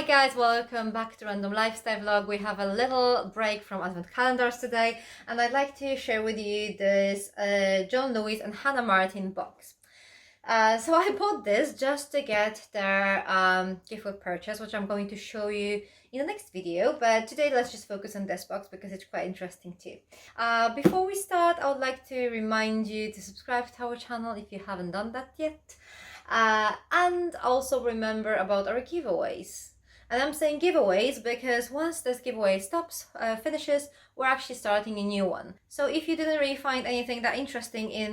Hi guys, welcome back to Random Lifestyle Vlog. We have a little break from Advent calendars today, and I'd like to share with you this John Lewis and Hannah Martin box. So I bought this just to get their gift with purchase, which I'm going to show you in the next video, but today let's just focus on this box because it's quite interesting too. Before we start, I would like to remind you to subscribe to our channel if you haven't done that yet. And also remember about our giveaways. And I'm saying giveaways because once this giveaway finishes, we're actually starting a new one. So if you didn't really find anything that interesting in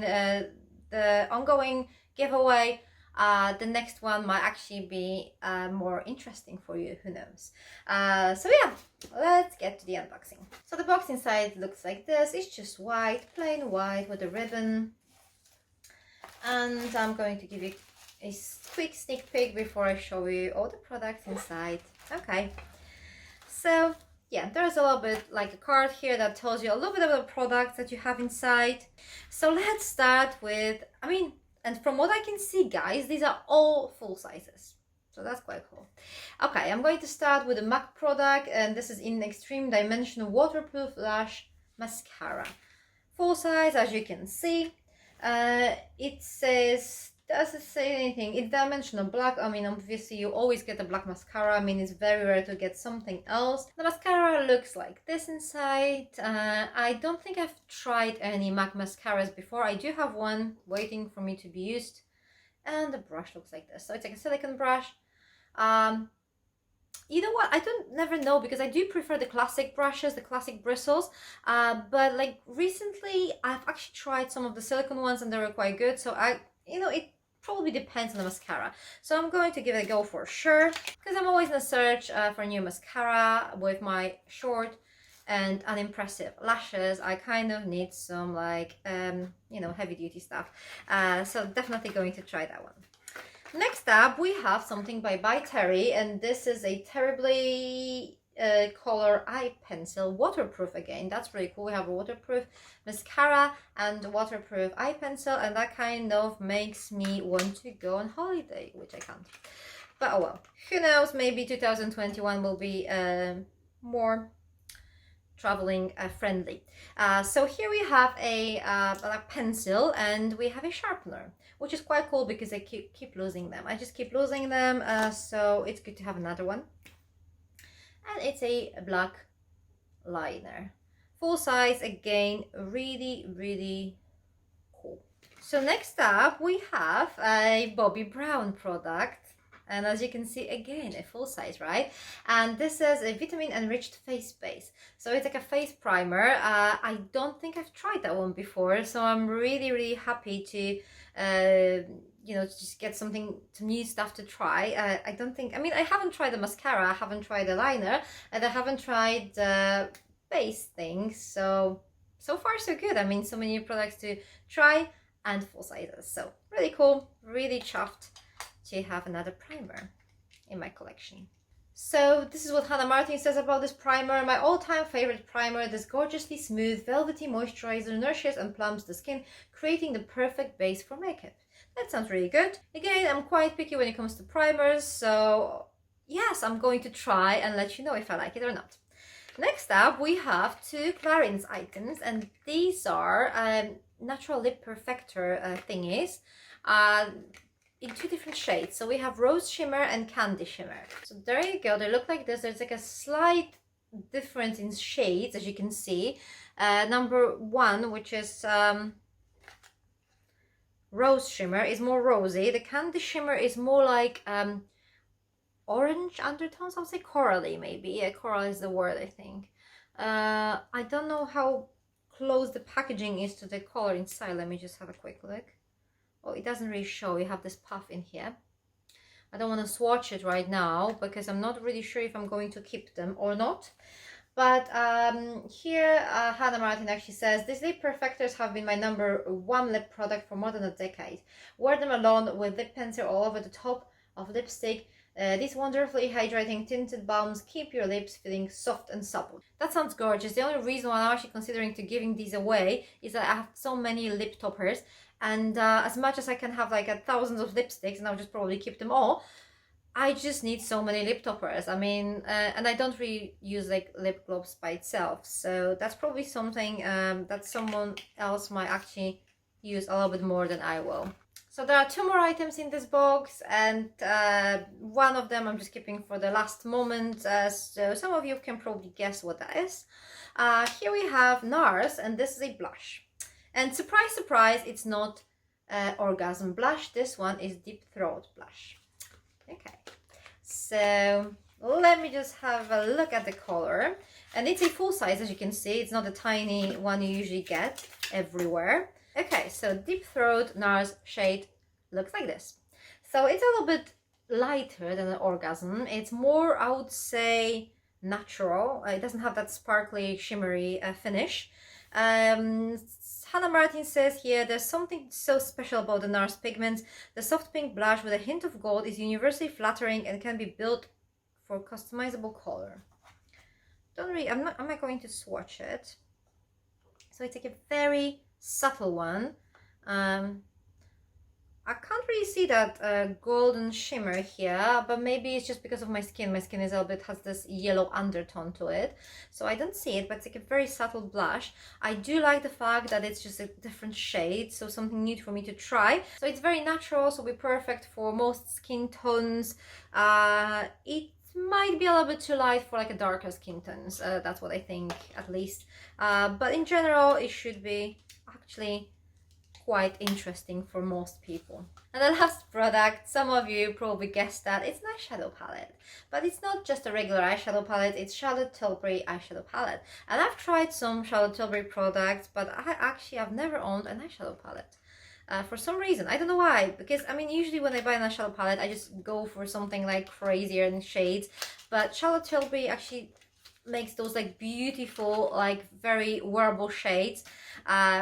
the ongoing giveaway, the next one might actually be more interesting for you, who knows. So yeah, let's get to the unboxing. So the box inside looks like this. It's just white, plain white with a ribbon. And I'm going to give you a quick sneak peek before I show you all the products inside. Okay, so yeah, there's a little bit like a card here that tells you a little bit about the products that you have inside. So let's start with, and from what I can see, guys, these are all full sizes, so that's quite cool. Okay, I'm going to start with the MAC product, and this is in Extreme Dimension Waterproof Lash Mascara, full size, as you can see. It says, does it say anything? It's dimensional black. Obviously you always get a black mascara. It's very rare to get something else. The mascara looks like this inside. I don't think I've tried any MAC mascaras before. I do have one waiting for me to be used, and the brush looks like this. So it's like a silicone brush. You know what, I never know, because I do prefer the classic brushes, the classic bristles, but like recently I've actually tried some of the silicone ones and they were quite good. So it probably depends on the mascara. So I'm going to give it a go for sure, because I'm always in a search for new mascara. With my short and unimpressive lashes, I kind of need some like heavy duty stuff. So definitely going to try that one. Next up, we have something by Terry, and this is a Terribly color eye pencil, waterproof again. That's pretty cool. We have a waterproof mascara and waterproof eye pencil, and that kind of makes me want to go on holiday, which I can't. But oh well, who knows, maybe 2021 will be more traveling friendly. So here we have a pencil, and we have a sharpener, which is quite cool because I keep losing them. I just keep losing them, so it's good to have another one. And it's a black liner, full size again, really cool. So next up we have a Bobbi Brown product. And as you can see, again, a full size, right? And this is a vitamin enriched face base. So it's like a face primer. I don't think I've tried that one before, so I'm really happy to just get some new stuff to try. I haven't tried the mascara, I haven't tried the liner, and I haven't tried the base thing. So far so good. So many new products to try and full sizes. So really cool, really chuffed to have another primer in my collection. So this is what Hannah Martin says about this primer. My all-time favorite primer. This gorgeously smooth, velvety moisturizer nourishes and plumps the skin, creating the perfect base for makeup. That sounds really good. Again, I'm quite picky when it comes to primers, so yes, I'm going to try and let you know if I like it or not. Next up, we have two Clarins items, and these are natural Lip Perfector thingies. In two different shades. So we have Rose Shimmer and Candy Shimmer. So there you go, they look like this. There's like a slight difference in shades, as you can see. Number one, which is Rose Shimmer, is more rosy. The Candy Shimmer is more like orange undertones. I would say corally, maybe. Yeah, coral is the word, I think. I don't know how close the packaging is to the color inside. Let me just have a quick look. Oh, it doesn't really show. You have this puff in here. I don't want to swatch it right now because I'm not really sure if I'm going to keep them or not. But here Hannah Martin actually says, these lip perfectors have been my #1 lip product for more than a decade. Wear them alone with lip pencil all over the top of lipstick. These wonderfully hydrating tinted balms keep your lips feeling soft and supple. That sounds gorgeous. The only reason why I'm actually considering giving these away is that I have so many lip toppers. And as much as I can have like thousands of lipsticks, and I'll just probably keep them all, I just need so many lip toppers. I mean, and I don't really use like lip gloss by itself, so that's probably something that someone else might actually use a little bit more than I will. So there are two more items in this box, and one of them I'm just keeping for the last moment, so some of you can probably guess what that is. Here we have Nars, and this is a blush. And surprise, surprise, it's not Orgasm blush. This one is Deep Throat blush. Okay, so let me just have a look at the color. And it's a full size, as you can see. It's not the tiny one you usually get everywhere. Okay, so Deep Throat Nars shade looks like this. So it's a little bit lighter than an Orgasm. It's more, I would say, natural. It doesn't have that sparkly, shimmery finish. Hannah Martin says here, there's something so special about the Nars Pigments. The soft pink blush with a hint of gold is universally flattering and can be built for customizable color. I'm not going to swatch it. So it's like a very subtle one. I can't really see that golden shimmer here, but maybe it's just because of my skin. My skin is a little bit, has this yellow undertone to it, so I don't see it, but it's like a very subtle blush. I do like the fact that it's just a different shade, so something new for me to try. So it's very natural, so it'll be perfect for most skin tones. It might be a little bit too light for like a darker skin tones. That's what I think, at least. But in general, it should be actually quite interesting for most people. And the last product, some of you probably guessed that it's an eyeshadow palette, but it's not just a regular eyeshadow palette, it's Charlotte Tilbury eyeshadow palette. And I've tried some Charlotte Tilbury products, but I've never owned an eyeshadow palette. For some reason, I don't know why, because I mean, usually when I buy an eyeshadow palette, I just go for something like crazier in shades, but Charlotte Tilbury actually makes those like beautiful, like very wearable shades,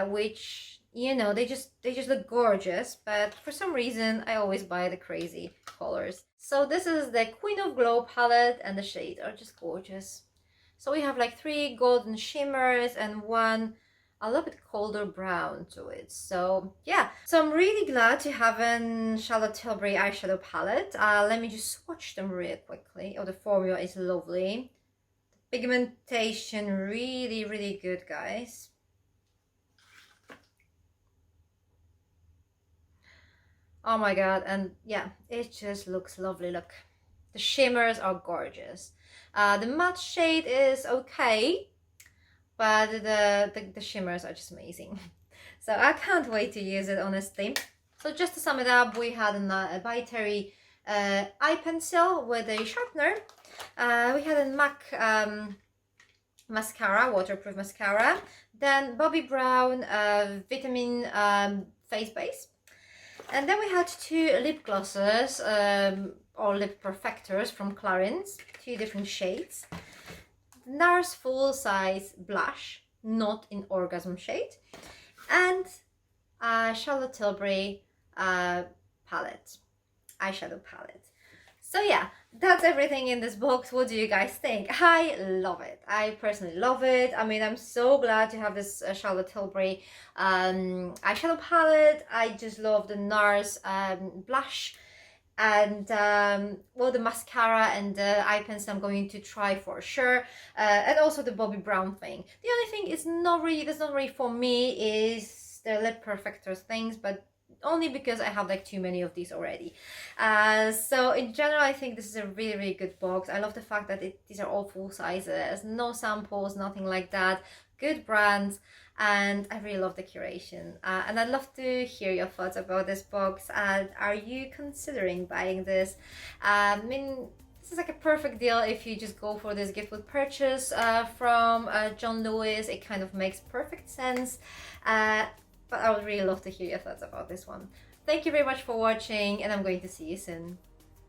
which, you know, they just look gorgeous, but for some reason I always buy the crazy colors. So this is the Queen of Glow palette, and the shades are just gorgeous. So we have like 3 golden shimmers and 1 a little bit colder brown to it. So yeah, so I'm really glad to have a Charlotte Tilbury eyeshadow palette. Let me just swatch them really quickly. Oh, the formula is lovely. The pigmentation really good, guys. Oh my god, and yeah, it just looks lovely. Look, the shimmers are gorgeous. The matte shade is okay, but the shimmers are just amazing. So I can't wait to use it, honestly. So just to sum it up, we had a By Terry eye pencil with a sharpener. We had a MAC mascara, waterproof mascara. Then Bobbi Brown vitamin face base. And then we had 2 lip glosses, or Lip Perfectors from Clarins, 2 different shades. Nars full size blush, not in Orgasm shade. And Charlotte Tilbury palette, eyeshadow palette. So yeah, that's everything in this box. What do you guys think? I love it. I personally love it. I mean, I'm so glad to have this Charlotte Tilbury eyeshadow palette. I just love the Nars blush, and well, the mascara and the eye pencil I'm going to try for sure, and also the Bobbi Brown thing. The only thing is that's not really for me is the Lip Perfector things, but only because I have like too many of these already. So in general, I think this is a really good box. I love the fact that these are all full sizes, no samples, nothing like that. Good brands, and I really love the curation. And I'd love to hear your thoughts about this box. Are you considering buying this? I mean, this is like a perfect deal if you just go for this gift with purchase from John Lewis. It kind of makes perfect sense. But I would really love to hear your thoughts about this one. Thank you very much for watching, and I'm going to see you soon.